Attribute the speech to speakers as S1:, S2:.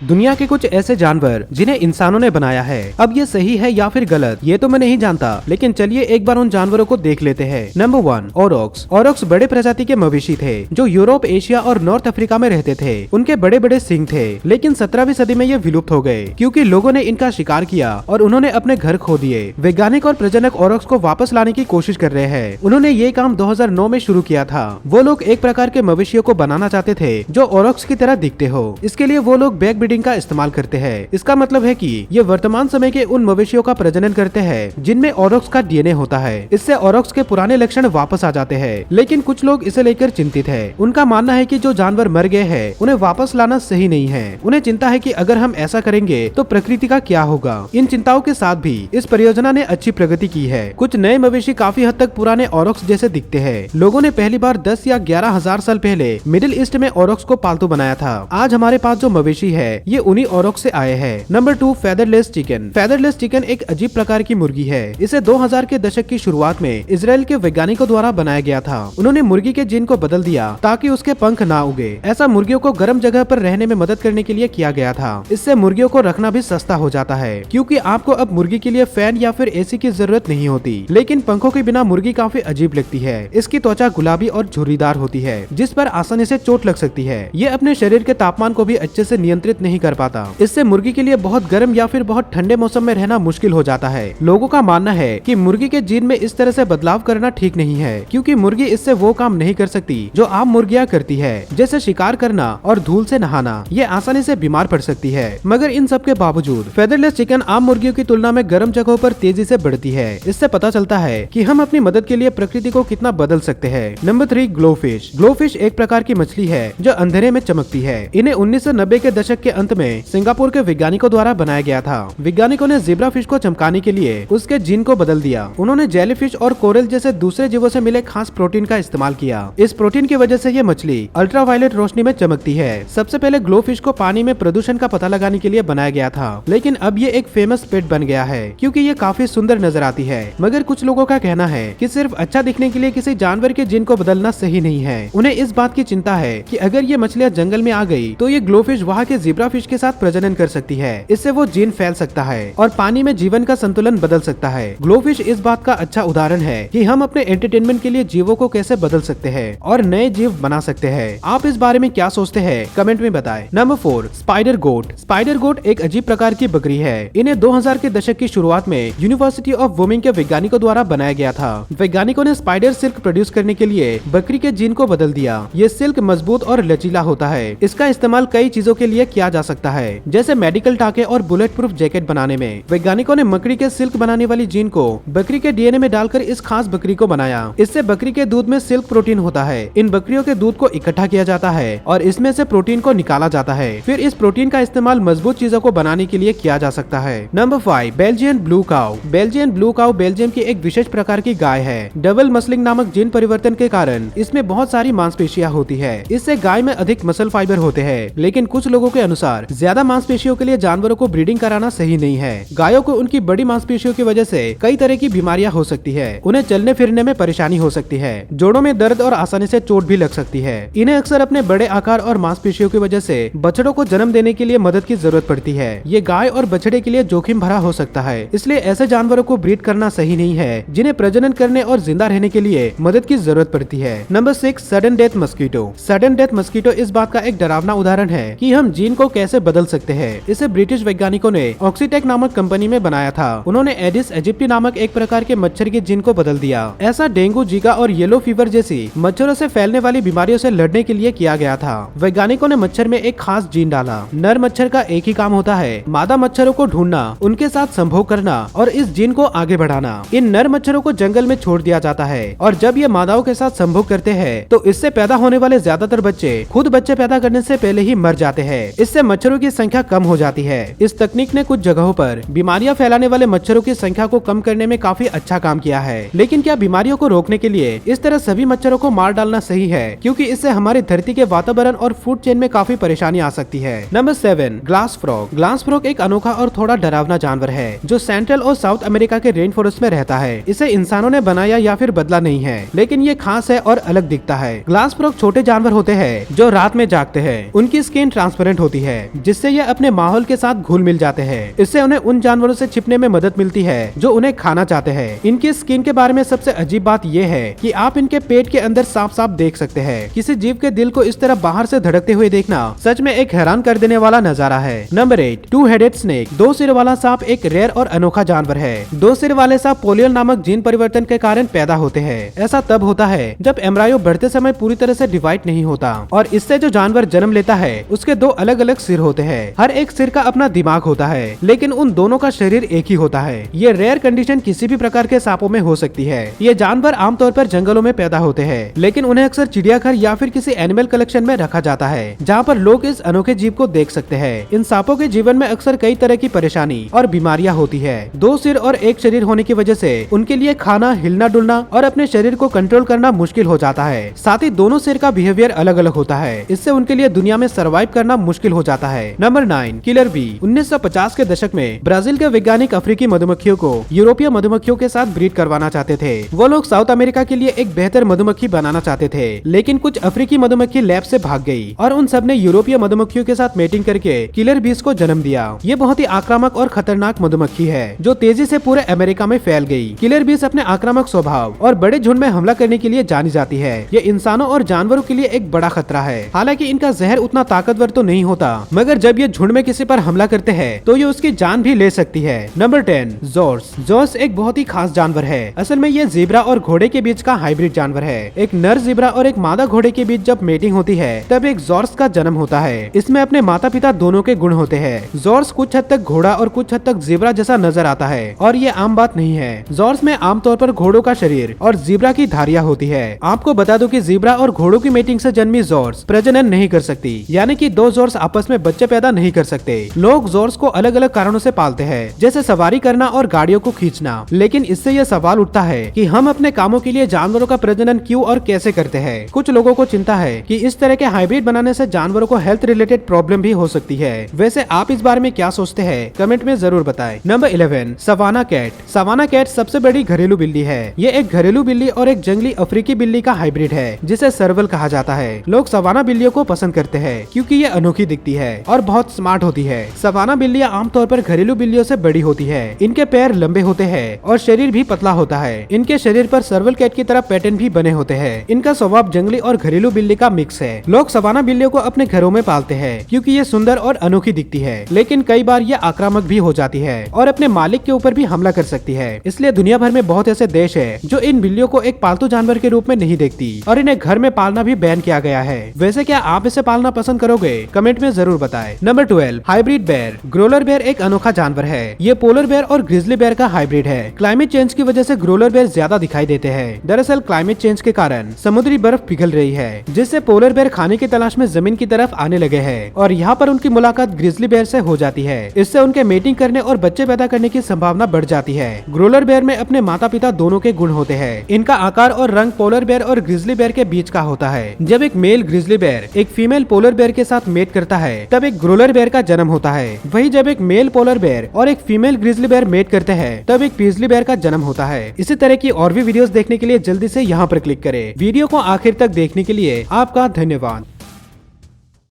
S1: दुनिया के कुछ ऐसे जानवर जिन्हें इंसानों ने बनाया है। अब ये सही है या फिर गलत ये तो मैं नहीं जानता, लेकिन चलिए एक बार उन जानवरों को देख लेते हैं। नंबर 1, औरॉक्स। औरॉक्स बड़े प्रजाति के मवेशी थे जो यूरोप, एशिया और नॉर्थ अफ्रीका में रहते थे। उनके बड़े बड़े सींग थे, लेकिन 17वीं सदी में ये विलुप्त हो गए क्योंकि लोगों ने इनका शिकार किया और उन्होंने अपने घर खो दिए। वैज्ञानिक और प्रजनक औरॉक्स को वापस लाने की कोशिश कर रहे हैं। उन्होंने ये काम 2009 में शुरू किया था। वो लोग एक प्रकार के मवेशियों को बनाना चाहते थे जो औरॉक्स की तरह दिखते हो। इसके लिए वो लोग बैक ब्रीडिंग का इस्तेमाल करते हैं। इसका मतलब है कि ये वर्तमान समय के उन मवेशियों का प्रजनन करते हैं जिनमें औरॉक्स का डीएनए होता है। इससे औरॉक्स के पुराने लक्षण वापस आ जाते हैं, लेकिन कुछ लोग इसे लेकर चिंतित हैं। उनका मानना है कि जो जानवर मर गए हैं उन्हें वापस लाना सही नहीं है। उन्हें चिंता है कि अगर हम ऐसा करेंगे तो प्रकृति का क्या होगा। इन चिंताओं के साथ भी इस परियोजना ने अच्छी प्रगति की है। कुछ नए मवेशी काफी हद तक पुराने औरॉक्स जैसे दिखते हैं। लोगों ने पहली बार 10 या 11,000 साल पहले मिडिल ईस्ट में औरॉक्स को पालतू बनाया था। आज हमारे पास जो मवेशी है ये उन्हीं औरॉक्स से आए हैं। Number 2, featherless chicken. Featherless chicken एक अजीब प्रकार की मुर्गी है। इसे 2000 के दशक की शुरुआत में इजराइल के वैज्ञानिकों द्वारा बनाया गया था। उन्होंने मुर्गी के जीन को बदल दिया ताकि उसके पंख ना उगे। ऐसा मुर्गियों को गर्म जगह पर रहने में मदद करने के लिए किया गया था। इससे मुर्गियों को रखना भी सस्ता हो जाता है क्योंकि आपको अब मुर्गी के लिए फैन या फिर एसी की जरूरत नहीं होती। लेकिन पंखों के बिना मुर्गी काफी अजीब लगती है। इसकी त्वचा गुलाबी और झुर्रीदार होती है जिस पर आसानी से चोट लग सकती है। ये अपने शरीर के तापमान को भी अच्छे से नियंत्रित नहीं कर पाता। इससे मुर्गी के लिए बहुत गर्म या फिर बहुत ठंडे मौसम में रहना मुश्किल हो जाता है। लोगों का मानना है कि मुर्गी के जीन में इस तरह से बदलाव करना ठीक नहीं है क्योंकि मुर्गी इससे वो काम नहीं कर सकती जो आम मुर्गियां करती है, जैसे शिकार करना और धूल से नहाना। ये आसानी से बीमार पड़ सकती है। मगर इन सब के बावजूद फेदरलेस चिकन आम मुर्गियों की तुलना में गर्म जगहों पर तेजी से बढ़ती है। इससे पता चलता है कि हम अपनी मदद के लिए प्रकृति को कितना बदल सकते हैं। नंबर 3, ग्लोफिश। ग्लोफिश एक प्रकार की मछली है जो अंधेरे में चमकती है। इन्हें 1990 के दशक के अंत में सिंगापुर के वैज्ञानिकों द्वारा बनाया गया था। वैज्ञानिकों ने ज़ेब्रा फिश को चमकाने के लिए उसके जीन को बदल दिया। उन्होंने जेलीफिश और कोरल जैसे दूसरे जीवों से मिले खास प्रोटीन का इस्तेमाल किया। इस प्रोटीन की वजह से ये मछली अल्ट्रावायलेट रोशनी में चमकती है। सबसे पहले ग्लोफिश को पानी में प्रदूषण का पता लगाने के लिए बनाया गया था, लेकिन अब ये एक फेमस पेट बन गया है क्योंकि ये काफी सुंदर नजर आती है। मगर कुछ लोगों का कहना है कि सिर्फ अच्छा दिखने के लिए किसी जानवर के जीन को बदलना सही नहीं है। उन्हें इस बात की चिंता है कि अगर ये मछलियाँ जंगल में आ गई तो ये ग्लोफिश वहाँ के ज़ेब्रा फिश के साथ प्रजनन कर सकती है। इससे वो जीन फैल सकता है और पानी में जीवन का संतुलन बदल सकता है। ग्लोफिश इस बात का अच्छा उदाहरण है कि हम अपने एंटरटेनमेंट के लिए जीवों को कैसे बदल सकते हैं और नए जीव बना सकते हैं। आप इस बारे में क्या सोचते हैं कमेंट में बताएं। नंबर 4, स्पाइडर गोट। स्पाइडर गोट एक अजीब प्रकार की बकरी है। इन्हें 2000 के दशक की शुरुआत में यूनिवर्सिटी ऑफ वोमिंग के वैज्ञानिकों द्वारा बनाया गया था। वैज्ञानिकों ने स्पाइडर सिल्क प्रोड्यूस करने के लिए बकरी के जीन को बदल दिया। ये सिल्क मजबूत और लचीला होता है। इसका इस्तेमाल कई चीजों के लिए किया जा सकता है, जैसे मेडिकल टाके और बुलेट प्रूफ जैकेट बनाने में। वैज्ञानिकों ने मकड़ी के सिल्क बनाने वाली जीन को बकरी के डीएनए में डालकर इस खास बकरी को बनाया। इससे बकरी के दूध में सिल्क प्रोटीन होता है। इन बकरियों के दूध को इकट्ठा किया जाता है और इसमें से प्रोटीन को निकाला जाता है। फिर इस प्रोटीन का इस्तेमाल मजबूत चीजों को बनाने के लिए किया जा सकता है। Number 5, Belgian blue cow. Belgian blue cow Belgium की एक विशेष प्रकार की गाय है। डबल मसलिंग नामक जीन परिवर्तन के कारण इसमें बहुत सारी मांसपेशियां होती है। इससे गाय में अधिक मसल फाइबर होते हैं, लेकिन कुछ लोगों के अनुसार ज्यादा मांसपेशियों के लिए जानवरों को ब्रीडिंग कराना सही नहीं है। गायों को उनकी बड़ी मांसपेशियों की वजह से कई तरह की बीमारियां हो सकती है। उन्हें चलने फिरने में परेशानी हो सकती है, जोड़ों में दर्द और आसानी से चोट भी लग सकती है। इन्हें अक्सर अपने बड़े आकार और मांसपेशियों की वजह से बछड़ों को जन्म देने के लिए मदद की जरूरत पड़ती है। ये गाय और बछड़े के लिए जोखिम भरा हो सकता है, इसलिए ऐसे जानवरों को ब्रीड करना सही नहीं है जिन्हें प्रजनन करने और जिंदा रहने के लिए मदद की जरूरत पड़ती है। Number 6, sudden death mosquito. Sudden death mosquito इस बात का एक डरावना उदाहरण है कि हम जीन को कैसे बदल सकते हैं। इसे ब्रिटिश वैज्ञानिकों ने ऑक्सीटेक नामक कंपनी में बनाया था। उन्होंने एडिस एजिप्टी नामक एक प्रकार के मच्छर के जीन को बदल दिया। ऐसा डेंगू, जीका और येलो फीवर जैसी मच्छरों से फैलने वाली बीमारियों से लड़ने के लिए किया गया था। वैज्ञानिकों ने मच्छर में एक खास जीन डाला। नर मच्छर का एक ही काम होता है, मादा मच्छरों को ढूंढना, उनके साथ संभोग करना और इस जीन को आगे बढ़ाना। इन नर मच्छरों को जंगल में छोड़ दिया जाता है और जब ये मादाओं के साथ संभोग करते हैं तो इससे पैदा होने वाले ज्यादातर बच्चे खुद बच्चे पैदा करने से पहले ही मर जाते हैं। इससे मच्छरों की संख्या कम हो जाती है। इस तकनीक ने कुछ जगहों पर बीमारियां फैलाने वाले मच्छरों की संख्या को कम करने में काफी अच्छा काम किया है। लेकिन क्या बीमारियों को रोकने के लिए इस तरह सभी मच्छरों को मार डालना सही है? क्योंकि इससे हमारी धरती के वातावरण और फूड चेन में काफी परेशानी आ सकती है। Number 7, glass frog. Glass frog एक अनोखा और थोड़ा डरावना जानवर है जो सेंट्रल और साउथ अमेरिका के रेन फॉरेस्ट में रहता है। इसे इंसानों ने बनाया या फिर बदला नहीं है, लेकिन ये खास है और अलग दिखता है। ग्लास फ्रॉग छोटे जानवर होते हैं जो रात में जागते हैं। उनकी स्किन ट्रांसपेरेंट होती है है, जिससे ये अपने माहौल के साथ घुल मिल जाते हैं। इससे उन्हें उन जानवरों से छिपने में मदद मिलती है जो उन्हें खाना चाहते हैं। इनकी स्किन के बारे में सबसे अजीब बात यह है कि आप इनके पेट के अंदर साफ साफ देख सकते हैं। किसी जीव के दिल को इस तरह बाहर से धड़कते हुए देखना सच में एक हैरान कर देने वाला नजारा है। Number 8, two headed snake. दो सिर वाला सांप एक रेयर और अनोखा जानवर है। दो सिर वाले सांप पोलियल नामक जीन परिवर्तन के कारण पैदा होते हैं। ऐसा तब होता है जब एम्ब्रायो बढ़ते समय पूरी तरह से डिवाइड नहीं होता और इससे जो जानवर जन्म लेता है उसके दो अलग अलग सिर होते हैं। हर एक सिर का अपना दिमाग होता है, लेकिन उन दोनों का शरीर एक ही होता है। ये रेयर कंडीशन किसी भी प्रकार के सांपों में हो सकती है। ये जानवर आमतौर पर जंगलों में पैदा होते हैं, लेकिन उन्हें अक्सर चिड़ियाघर या फिर किसी एनिमल कलेक्शन में रखा जाता है, जहाँ पर लोग इस अनोखे जीव को देख सकते हैं। इन सांपों के जीवन में अक्सर कई तरह की परेशानी और बीमारियां होती है। दो सिर और एक शरीर होने की वजह से उनके लिए खाना, हिलना डुलना और अपने शरीर को कंट्रोल करना मुश्किल हो जाता है। साथ ही दोनों सिर का बिहेवियर अलग अलग होता है। इससे उनके लिए दुनिया में सर्वाइव करना मुश्किल हो जाता है। Number 9, killer B. 1950 के दशक में ब्राजील के वैज्ञानिक अफ्रीकी मधुमक्खियों को यूरोपीय मधुमक्खियों के साथ ब्रीड करवाना चाहते थे। वो लोग साउथ अमेरिका के लिए एक बेहतर मधुमक्खी बनाना चाहते थे, लेकिन कुछ अफ्रीकी मधुमक्खी लैब से भाग गई और उन सब ने यूरोपीय मधुमक्खियों के साथ मेटिंग करके किलर बीस को जन्म दिया। ये बहुत ही आक्रामक और खतरनाक मधुमक्खी है जो तेजी से पूरे अमेरिका में फैल गई। किलर बीस अपने आक्रामक स्वभाव और बड़े झुंड में हमला करने के लिए जानी जाती है। ये इंसानों और जानवरों के लिए एक बड़ा खतरा है। हालांकि इनका जहर उतना ताकतवर तो नहीं होता, मगर जब ये झुंड में किसी पर हमला करते हैं तो ये उसकी जान भी ले सकती है। नंबर 10, जॉर्स। जॉर्स एक बहुत ही खास जानवर है। असल में ये ज़ेब्रा और घोड़े के बीच का हाइब्रिड जानवर है। एक नर ज़ेब्रा और एक मादा घोड़े के बीच जब मेटिंग होती है तब एक जॉर्स का जन्म होता है। इसमें अपने माता पिता दोनों के गुण होते हैं। जॉर्स कुछ हद तक घोड़ा और कुछ हद तक ज़ेब्रा जैसा नजर आता है और ये आम बात नहीं है। जॉर्स में आमतौर पर घोड़ों का शरीर और ज़ेब्रा की धारियां होती है। आपको बता दो कि ज़ेब्रा और घोड़ों की मेटिंग से जन्मी जॉर्स प्रजनन नहीं कर सकती, यानी कि दो जॉर्स आपस में बच्चे पैदा नहीं कर सकते। लोग जॉर्स को अलग अलग कारणों से पालते हैं, जैसे सवारी करना और गाड़ियों को खींचना। लेकिन इससे यह सवाल उठता है कि हम अपने कामों के लिए जानवरों का प्रजनन क्यों और कैसे करते हैं। कुछ लोगों को चिंता है कि इस तरह के हाइब्रिड बनाने से जानवरों को हेल्थ रिलेटेड प्रॉब्लम भी हो सकती है। वैसे आप इस बारे में क्या सोचते हैं, कमेंट में जरूर बताएं। Number 11, savannah cat. Savannah cat सबसे बड़ी घरेलू बिल्ली है। ये एक घरेलू बिल्ली और एक जंगली अफ्रीकी बिल्ली का हाइब्रिड है, जिसे सर्वल कहा जाता है। लोग सवाना बिल्लियों को पसंद करते हैं क्योंकि ये अनोखी दिखती है और बहुत स्मार्ट होती है। सवाना बिल्लियां आमतौर पर घरेलू बिल्लियों से बड़ी होती है। इनके पैर लंबे होते हैं और शरीर भी पतला होता है। इनके शरीर पर सर्वल कैट की तरह पैटर्न भी बने होते हैं। इनका स्वभाव जंगली और घरेलू बिल्ली का मिक्स है। लोग सवाना बिल्लियों को अपने घरों में पालते हैं क्योंकि ये सुंदर और अनोखी दिखती है, लेकिन कई बार ये आक्रामक भी हो जाती है और अपने मालिक के ऊपर भी हमला कर सकती है। इसलिए दुनिया भर में बहुत ऐसे देश है जो इन बिल्लियों को एक पालतू जानवर के रूप में नहीं देखती और इन्हें घर में पालना भी बैन किया गया है। वैसे क्या आप इसे पालना पसंद करोगे, कमेंट में जरूर बताएं। Number 12, hybrid bear. Growler bear एक अनोखा जानवर है। ये पोलर बेयर और ग्रिजली बेयर का हाइब्रिड है। क्लाइमेट चेंज की वजह से ग्रोलर बेयर ज्यादा दिखाई देते हैं। दरअसल क्लाइमेट चेंज के कारण समुद्री बर्फ पिघल रही है, जिससे पोलर बेयर खाने की तलाश में जमीन की तरफ आने लगे हैं और यहाँ पर उनकी मुलाकात ग्रिजली बेयर से हो जाती है। इससे उनके मेटिंग करने और बच्चे पैदा करने की संभावना बढ़ जाती है। ग्रोलर बेयर में अपने माता पिता दोनों के गुण होते हैं। इनका आकार और रंग पोलर बेयर और ग्रिजली बेयर के बीच का होता है। जब एक मेल ग्रिजली बेयर एक फीमेल पोलर बेयर के साथ मेट करता है तब एक ग्रोलर बेयर का जन्म होता है। वहीं जब एक मेल पोलर बेयर और एक फीमेल ग्रिजली बेयर मेट करते हैं तब एक पीजली बेयर का जन्म होता है। इसी तरह की और भी वीडियोस देखने के लिए जल्दी से यहाँ पर क्लिक करें। वीडियो को आखिर तक देखने के लिए आपका धन्यवाद।